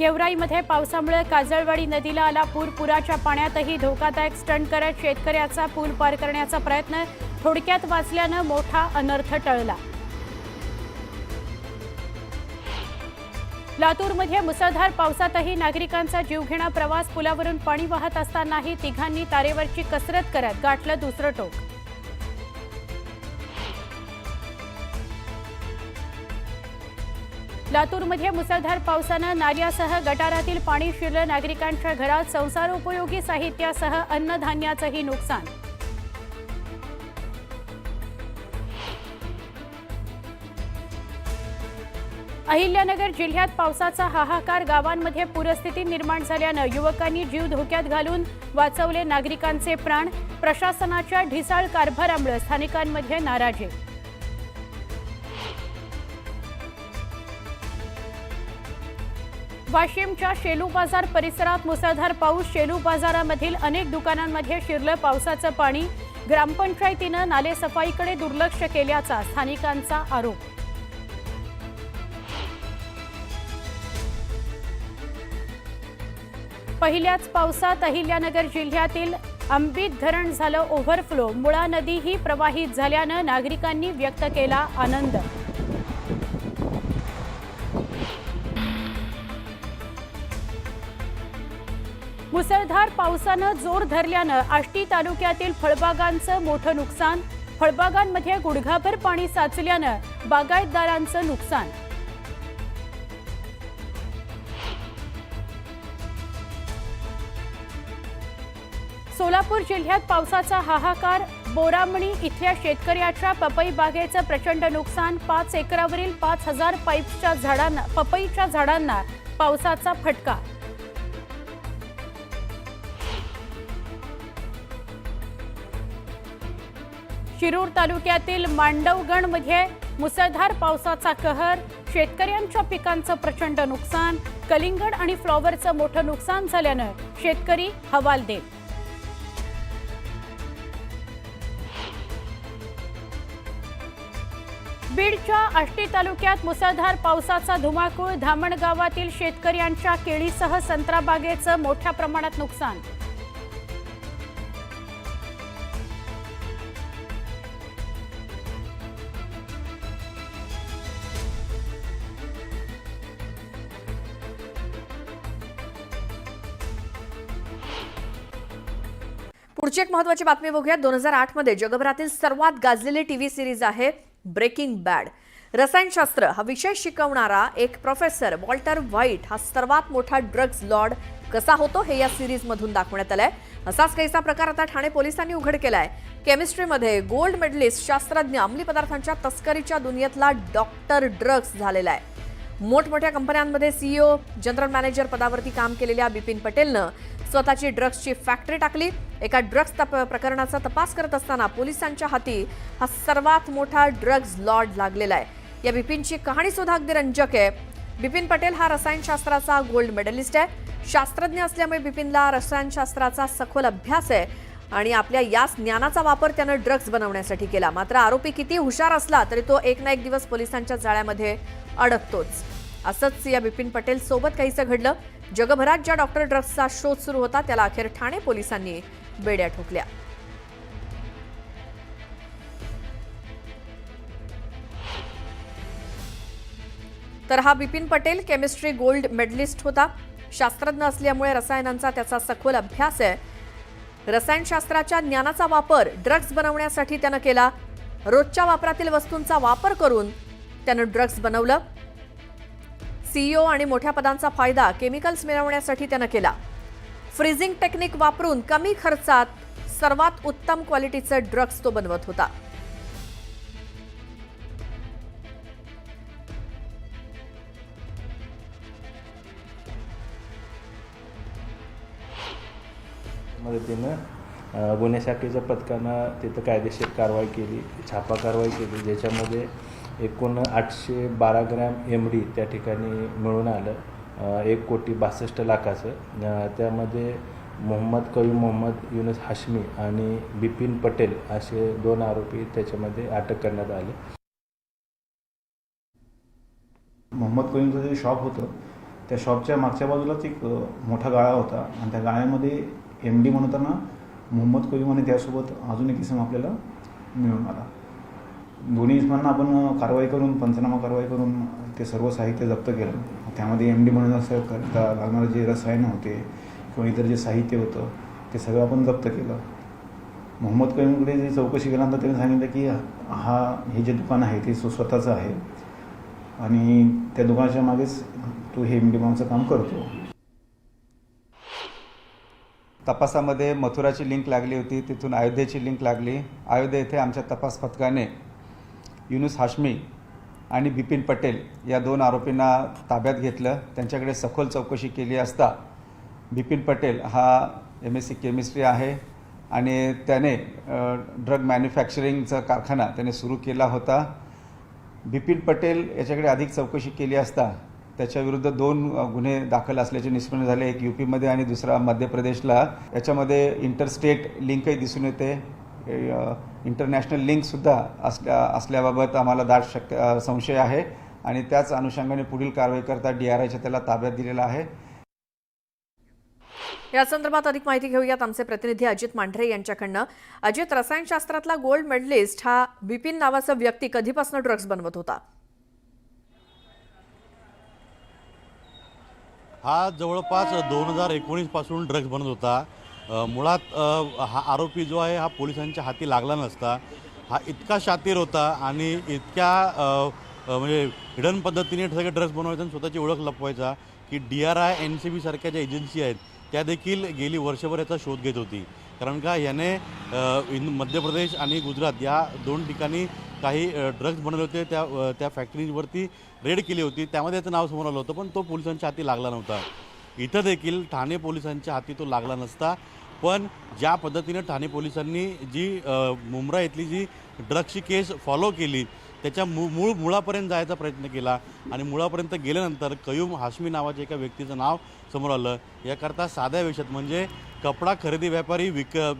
गेवराईमध्ये पावसामुळे काजळवाडी नदीला आला पूर। पुराच्या पाण्यातही धोकादायक स्टंट करत शेतकऱ्याचा पूल पार करण्याचा प्रयत्न थोडक्यात वाचल्याने मोठा अनर्थ टळला। लातूरमध्ये मुसळधार पावसातही नागरिकांचा जीवघेणा प्रवास। पुलावरून पाणी वाहत असतानाही तिघांनी तारेवरची कसरत करत गाठलं दुसरं टोक। लातूरमध्ये मुसळधार पावसाने नाल्यासह गटारातील पाणी शिरलं। नागरिकांच्या घरात संसारोपयोगी साहित्यासह अन्नधान्याचंही नुकसान। अहिल्यानगर जिल्ह्यात पावसाचा हाहाकार। गावांमध्ये पूरस्थिती निर्माण झाल्याने युवकांनी जीव धोक्यात घालून वाचवले नागरिकांचे प्राण। प्रशासनाच्या ढिसाळ कारभारामुळे स्थानिकांमध्ये नाराजी। वाशिमच्या शेलू बाजार परिसरात मुसळधार पाऊस। शेलू बाजारामधील अनेक दुकानांमध्ये शिरलं पावसाचं पाणी। ग्रामपंचायतीने नाले सफाईकडे दुर्लक्ष केल्याचा स्थानिकांचा आरोप। पहिल्याच पावसात अहिल्यानगर जिल्ह्यातील अंबित धरण झालं ओव्हरफ्लो। मुळा नदी ही प्रवाहित झाल्याने नागरिकांनी व्यक्त केला आनंद। मुसळधार पावसाने जोर धरल्याने आष्टी तालुक्यातील फळबागांचं मोठं नुकसान। फळबागांमध्ये गुडघाभर पाणी साचल्याने बागायतदारांचं नुकसान। सोलापूर जिल्ह्यात पावसाचा हाहाकार। बोरामणी इथल्या शेतकऱ्याच्या पपई बागेचं प्रचंड नुकसान। 5 एकरावरील 5000 पपईच्या झाडांना पावसाचा फटका। शिरूर तालुक्यातील मांडवगणमध्ये मुसळधार पावसाचा कहर। शेतकऱ्यांच्या पिकांचं प्रचंड नुकसान। कलिंगड आणि फ्लॉवरचं मोठं नुकसान झाल्याने शेतकरी हवालदिल। बीडच्या आष्टी तालुक्यात मुसळधार पावसाचा धुमाकूळ। धामण गावातील शेतकऱ्यांच्या केळीसह संत्रा बागेचं मोठ्या प्रमाणात नुकसान। पुढची एक महत्त्वाची बातमी बघूया। 2008 मध्ये जगभरातील सर्वात गाजलेली टीव्ही सिरीज आहे ब्रेकिंग बॅड। रसायनशास्त्र हा विषय शिकवणारा एक प्रोफेसर वॉल्टर व्हाईट हा सर्वात मोठा ड्रग्ज लॉर्ड कसा होतो हे या सिरीज मधून दाखवण्यात आलंय। असाच काहीसा प्रकार आता ठाणे पोलिसांनी उघड केलाय। केमिस्ट्रीमध्ये गोल्ड मेडलिस्ट शास्त्रज्ञ अंमली पदार्थांच्या तस्करीच्या दुनियेतला डॉक्टर ड्रग्ज झालेला आहे। मोठमोठ्या कंपन्यांमध्ये सीईओ जनरल मॅनेजर पदावरती काम केलेल्या बिपिन पटेलनं स्वतःची ड्रग्सची फॅक्टरी टाकली। एका ड्रग्स प्रकरणाचा तपास करत असताना पोलिसांच्या हाती हा सर्वात मोठा ड्रग्ज लॉर्ड लागलेला आहे। या बिपिनची कहाणी सुद्धा अगदी रंजक आहे। बिपिन पटेल हा रसायनशास्त्राचा गोल्ड मेडलिस्ट आहे। शास्त्रज्ञ असल्यामुळे बिपिनला रसायनशास्त्राचा सखोल अभ्यास आहे आणि आपल्या याच ज्ञानाचा वापर त्यानं ड्रग्ज बनवण्यासाठी केला। मात्र आरोपी किती हुशार असला तरी तो एक ना एक दिवस पोलिसांच्या जाळ्यामध्ये अडकतोच। असंच या बिपिन पटेल सोबत काहीसं घडलं। जगभरात ज्या डॉक्टर ड्रग्सचा शोध सुरू होता त्याला अखेर ठाणे पोलिसांनी बेड्या ठोकल्या। तर हा Bipin Patel chemistry gold medallist होता। शास्त्रज्ञ असल्यामुळे रसायनांचा त्याचा सखोल अभ्यास आहे। रसायनशास्त्राच्या ज्ञानाचा वापर ड्रग्ज बनवण्यासाठी त्यानं केला। रोजच्या वापरातील वस्तूंचा वापर करून त्यानं ड्रग्ज बनवलं। सीईओ आणि मोठ्या पदांचा फायदा केमिकल्स मिळवण्यासाठी त्यानं केला। फ्रीजिंग टेक्निक वापरून कमी खर्चात सर्वात उत्तम क्वालिटीचे ड्रग्ज तो बनवत होता। मदतीनं गुन्हे शाखेच्या पथकानं तिथं कायदेशीर कारवाई केली, छापा कारवाई केली, ज्याच्यामध्ये एकूण 812 ग्रॅम MD त्या ठिकाणी मिळून आलं। 1,62,00,000 त्यामध्ये मोहम्मद युनुस हाशमी आणि बिपिन पटेल असे 2 आरोपी त्याच्यामध्ये अटक करण्यात आले। मोहम्मद करीमचं जे शॉप होतं त्या शॉपच्या मागच्या बाजूलाच एक मोठा गाळा होता आणि त्या गाळ्यामध्ये MD म्हणताना मोहम्मद कोयम आणि त्यासोबत अजून एक इसम आपल्याला मिळून आला. दोन्ही इसमांना आपण कारवाई करून पंचनामा कारवाई करून ते सर्व साहित्य जप्त केलं. त्यामध्ये MD बनवण्याकरता लागणारे जे रसायनं होते किंवा इतर जे साहित्य होतं ते सगळं आपण जप्त केलं. मोहम्मद कोयमकडे जे चौकशी केल्यानंतर त्यांनी सांगितलं की हे जे दुकान आहे ते स्वतःचं आहे आणि त्या दुकानाच्या मागेच तो हे MD बनवण्याचं काम करतो. तपासामध्ये मथुराची लिंक लागली होती, तिथून अयोध्येची लिंक लागली. अयोध्या येथे आमच्या तपास पथकाने युनुस हाशमी आणि बिपिन पटेल या 2 आरोपींना ताब्यात घेतलं. त्यांच्याकडे सखोल चौकशी केली असता बिपिन पटेल हा MSc केमिस्ट्री आहे आणि त्याने ड्रग मॅन्युफॅक्चरिंगचा कारखाना त्याने सुरू केला होता. बिपिन पटेल याच्याकडे अधिक चौकशी केली असता त्याच्याविरुद्ध 2 गुन्हे दाखल असल्याचे निष्पन्न झाले. एक UPमध्ये आणि दुसरा मध्य प्रदेशला. याच्यामध्ये इंटरस्टेट लिंकही दिसून येते. इंटरनॅशनल लिंकसुद्धा असल्याबाबत आम्हाला दाट संशय आहे आणि त्याच अनुषंगाने पुढील कारवाई करता DRIच्या त्याला ताब्यात दिलेला आहे. या संदर्भात अधिक माहिती घेऊयात आमचे प्रतिनिधी अजित मांढरे यांच्याकडनं. अजित, रसायनशास्त्रातला गोल्ड मेडलिस्ट हा बिपिन नावाचा व्यक्ती कधीपासून ड्रग्ज बनवत होता? हा जवळपास 2019 पासून ड्रग्ज बनत होता. मुळात हा आरोपी जो आहे हा पोलिसांच्या हाती लागला नसता. हा इतका शातीर होता आणि इतक्या म्हणजे हिडन पद्धतीने सगळे ड्रग्ज बनवायचा आणि स्वतःची ओळख लपवायचा की DRI NCB सारख्या ज्या एजन्सी आहेत त्या देखील गेली वर्षभर याचा शोध घेत होती. कारण का याने मध्य प्रदेश आणि गुजरात या 2 ठिकाणी काही ड्रग्ज बनवले होते. त्या फॅक्टरीवरती रेड केली होती. त्यामध्ये त्याचं नाव समोर आलं होतं पण तो पोलिसांच्या हाती लागला नव्हता. इथं देखील ठाणे पोलिसांच्या हाती तो लागला नसता. पण ज्या पद्धतीनं ठाणे पोलिसांनी जी मुंब्रा इथली जी ड्रग्सची केस फॉलो केली त्याच्या मुळापर्यंत जायचा प्रयत्न केला आणि मुळापर्यंत गेल्यानंतर कयूम हाशमी नावाच्या एका व्यक्तीचं नाव समोर आलं. याकरता साध्या विषयात म्हणजे कपडा खरेदी व्यापारी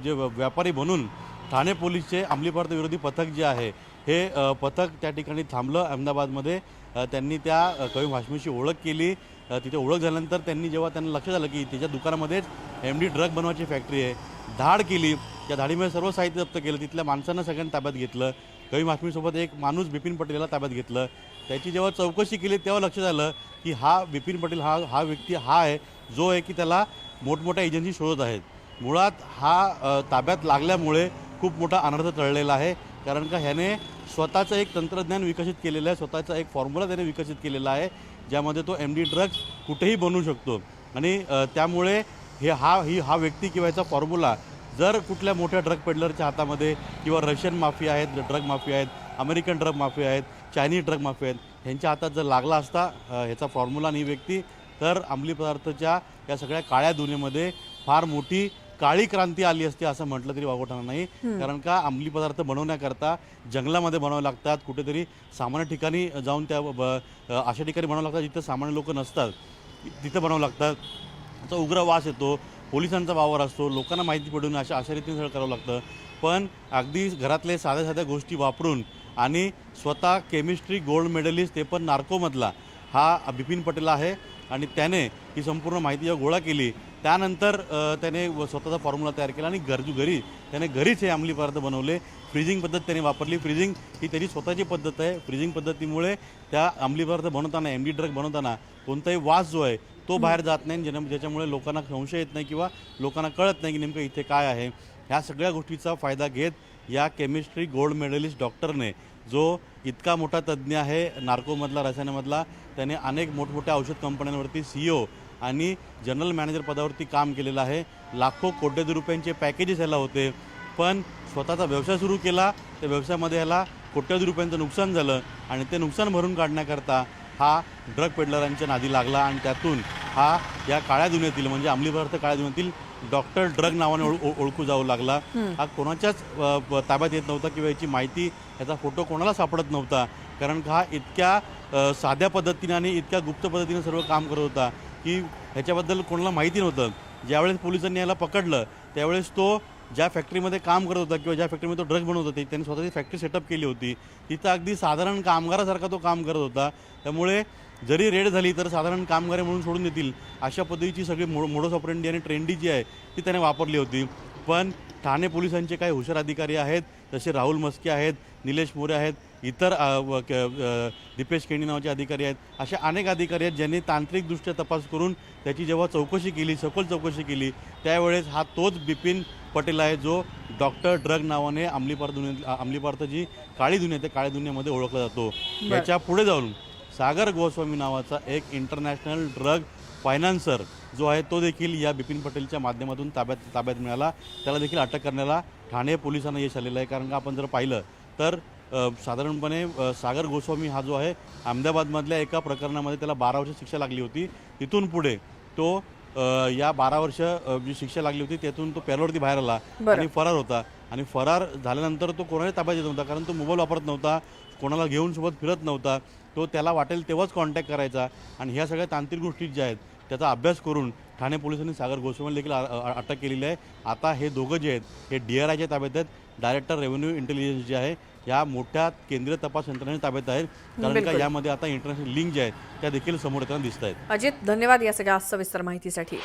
जे व्यापारी बनून ठाणे पोलीसचे अंमली पदार्थ विरोधी पथक जे आहे हे पथक त्या ठिकाणी थांबलं अहमदाबादमध्ये. त्यांनी त्या कयूम हाशमीची ओळख केली. तिथे ओळख झाल्यानंतर जेव्हा त्यांना लक्षात आलं की त्याच्या दुकानामध्येच MD ड्रग बनवायची फॅक्टरी आहे, धाड केली. त्या धाडीमध्ये सर्व साहित्य जप्त केलं. तिथल्या माणसांना सगळ्यांना ताब्यात घेतलं. कयूम हाशमीसोबत एक माणूस बिपिन पटेलला ताब्यात घेतलं. त्याची जेव्हा चौकशी केली तेव्हा लक्षात आलं की हा बिपिन पटेल हा व्यक्ती आहे जो आहे की त्याला मोठमोठ्या एजन्सी शोधत आहेत. मुळात हा ताब्यात लागल्यामुळे खूप मोठा अनर्थ टळलेला आहे. कारण का ह्याने स्वतःचं एक तंत्रज्ञान विकसित केलेलं आहे, स्वतःचा एक फॉर्म्युला त्याने विकसित केलेला आहे ज्यामध्ये तो MD ड्रग्ज कुठेही बनवू शकतो. आणि त्यामुळे हा व्यक्ती किंवा याचा फॉर्म्युला जर कुठल्या मोठ्या ड्रग पेडलरच्या हातामध्ये किंवा रशियन माफिया आहेत, ड्रग माफिया आहेत, अमेरिकन ड्रग माफिया आहेत, चायनीज ड्रग माफिया आहेत, ह्यांच्या हातात जर लागला असता ह्याचा फॉर्म्युला आणि व्यक्ती तर अंमली पदार्थाच्या या सगळ्या काळ्या दुनियेमध्ये फार मोठी काळी क्रांती आली असते असं म्हटलं तरी वावगं नाही. कारण का अंमली पदार्थ बनवण्याकरता जंगलामध्ये बनावे लागतात, कुठेतरी सामान्य ठिकाणी जाऊन त्या अशा ठिकाणी बनावं लागतात जिथं सामान्य लोक नसतात, तिथं बनावं लागतात. त्याचा उग्र वास येतो, पोलिसांचा वावर असतो, लोकांना माहिती पडून अशा रीतीने सगळं करावं लागतं. पण अगदी घरातले साध्या गोष्टी वापरून आणि स्वतः केमिस्ट्री गोल्ड मेडलिस्ट ते पण नार्कोमधला हा बिपिन पटेल आहे आणि त्याने ही संपूर्ण माहिती जेव्हा गोळा केली त्यानंतर त्याने स्वतःचा फॉर्म्युला तयार केला आणि त्याने घरीच हे अंमली पदार्थ बनवले. फ्रीजिंग पद्धत त्याने वापरली. फ्रीजिंग ही त्याची स्वतःची पद्धत आहे. फ्रीजिंग पद्धतीमुळे त्या अंमली पदार्थ बनवताना MD ड्रग बनवताना कोणताही वास जो आहे तो बाहेर जात नाही, ज्याच्यामुळे लोकांना संशय येत नाही किंवा लोकांना कळत नाही की नेमकं इथे काय आहे. ह्या सगळ्या गोष्टीचा फायदा घेत या केमिस्ट्री गोल्ड मेडलिस्ट डॉक्टरने जो इतका मोठा तज्ज्ञ आहे नार्कोमधला, रसायनामधला, त्याने अनेक मोठमोठ्या औषध कंपन्यांवरती CEO आणि जनरल मॅनेजर पदावरती काम केलेलं आहे. लाखो कोट्यवधी रुपयांचे पॅकेजेस याला होते. पण स्वतःचा व्यवसाय सुरू केला, त्या व्यवसायामध्ये याला कोट्यवधी रुपयांचं नुकसान झालं आणि ते नुकसान भरून काढण्याकरता हा ड्रग पेडलरांच्या नादी लागला आणि त्यातून हा या काळ्या दुनियेतील म्हणजे अंमली पदार्थ काळ्या दुनियेतील डॉक्टर ड्रग नावाने ओळखू जाऊ लागला. हा कोणाच्याच ताब्यात येत नव्हता किंवा याची माहिती, याचा फोटो कोणाला सापडत नव्हता. कारण हा इतक्या साध्या पद्धतीने आणि इतक्या गुप्त पद्धतीने सर्व काम करत होता की ह्याच्याबद्दल कोणाला माहिती नव्हतं. ज्यावेळेस पोलिसांनी याला पकडलं त्यावेळेस तो ज्या फॅक्टरीमध्ये काम करत होता किंवा ज्या फॅक्टरीमध्ये तो ड्रग्ज बनवत होते त्यांनी स्वतःची फॅक्टरी सेटअप केली होती. तिथं अगदी साधारण कामगारासारखा तो काम करत होता. त्यामुळे जरी रेड झाली तर साधारण कामगार म्हणून सोडून देतील अशा पद्धतीची सगळी मोडस ऑपरेंडी आणि ट्रेंडी जी आहे ती त्याने वापरली होती. पण ठाणे पोलिसांचे काही हुशार अधिकारी आहेत, जसे राहुल मस्के आहेत, निलेश मोरे आहेत, इतर दीपेश केणी नावाचे अधिकारी आहेत, अशा अनेक अधिकारी आहेत ज्यांनी तांत्रिकदृष्ट्या तपास करून त्याची जेव्हा चौकशी केली, सखोल चौकशी केली, त्यावेळेस हा तोच बिपिन पटेल आहे जो डॉक्टर ड्रग नावाने अंमली पदार्थ जी काळी दुनिया त्या काळ्या दुनियेमध्ये ओळखला जातो. याच्या पुढे जाऊन सागर गोस्वामी नावाचा एक इंटरनॅशनल ड्रग फायनान्सर जो आहे तो देखील या बिपिन पटेलच्या माध्यमातून ताब्यात मिळाला. त्याला देखील अटक करण्याला ठाणे पोलिसांना यश आलेलं आहे. कारण का आपण जर पाहिलं तर साधारणपणे सागर गोस्वामी हा जो आहे अहमदाबादमधल्या एका प्रकरणामध्ये त्याला 12 वर्ष शिक्षा लागली होती. तिथून पुढे तो या 12 वर्ष जी शिक्षा लागली होती त्यातून तो पॅरोलवरती बाहेर आला आणि फरार होता. आणि फरार झाल्यानंतर तो कोणाला ताब्यात येत नव्हता, कारण तो मोबाईल वापरत नव्हता, कोणाला घेऊन सोबत फिरत नव्हता. तो त्याला वाटेल तेव्हाच कॉन्टॅक्ट करायचा. आणि ह्या सगळ्या तांत्रिक गोष्टी ज्या आहेत त्याचा अभ्यास करून ठाणे पोलिसांनी सागर गोस्वामीला देखील अटक केलेली आहे. आता हे दोघं जे आहेत हे DRIच्या ताब्यात आहेत. डायरेक्टर रेव्हेन्यू इंटेलिजन्स जे आहे या मोठ्या केंद्रीय तपास यंत्रणेच्या ताब्यात आहेत. कारण का यामध्ये आता इंटरनॅशनल लिंक जे आहेत त्या देखील समोर येताना दिसत आहेत. अजित, धन्यवाद या सगळ्या सविस्तर माहितीसाठी.